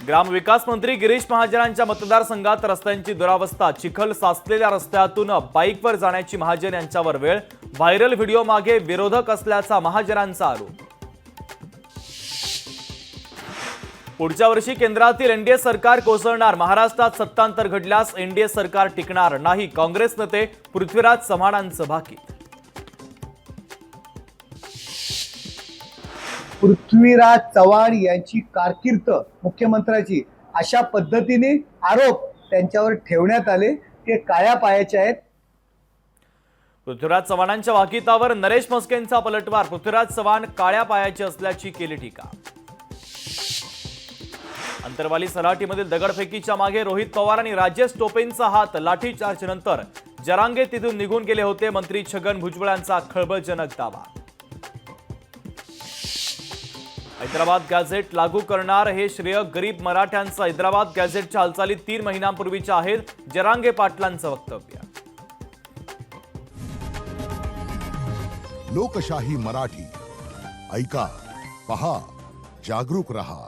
ग्रामविकास मंत्री गिरीश महाजनांच्या मतदारसंघात रस्त्यांची दुरावस्था, चिखल साचलेल्या रस्त्यातून बाईकवर जाण्याची महाजन यांच्यावर वेळ, व्हायरल व्हिडिओ मागे विरोधक असल्याचा महाजनांचा आरोप। पुढच्या वर्षी केंद्रातील एनडीए सरकार कोसळणार, महाराष्ट्रात सत्तांतर घडल्यास एनडीए सरकार टिकणार नाही, काँग्रेस नेते पृथ्वीराज चव्हाणांचं भाकीत। पृथ्वीराज चव्हाण यांची कारकीर्द मुख्यमंत्र्याची अशा पद्धतीने आरोप त्यांच्यावर ठेवण्यात आले ते काळ्या पायाचे आहेत। पृथ्वीराज चव्हाणांच्या वाकितावर नरेश म्हस्केंचा पलटवार, पृथ्वीराज चव्हाण काळ्या पायाचे असल्याची केली टीका। अंतरवाली सराटीमधील दगडफेकीच्या मागे रोहित पवार आणि राजेश टोपेंचा हात, लाठीचार्ज नंतर जरांगे तिथून निघून गेले होते, मंत्री छगन भुजबळ यांचा खळबळजनक दावा। हैदराबाद गॅझेट लागू करणार, हे श्रेय गरीब मराठ्यांचं, हैदराबाद गॅझेटच्या हालचाली 3 महिन्यांपूर्वीच्या आहेत, जरांगे पाटलांचं वक्तव्य। लोकशाही मराठी ऐका, पहा, जागरूक रहा।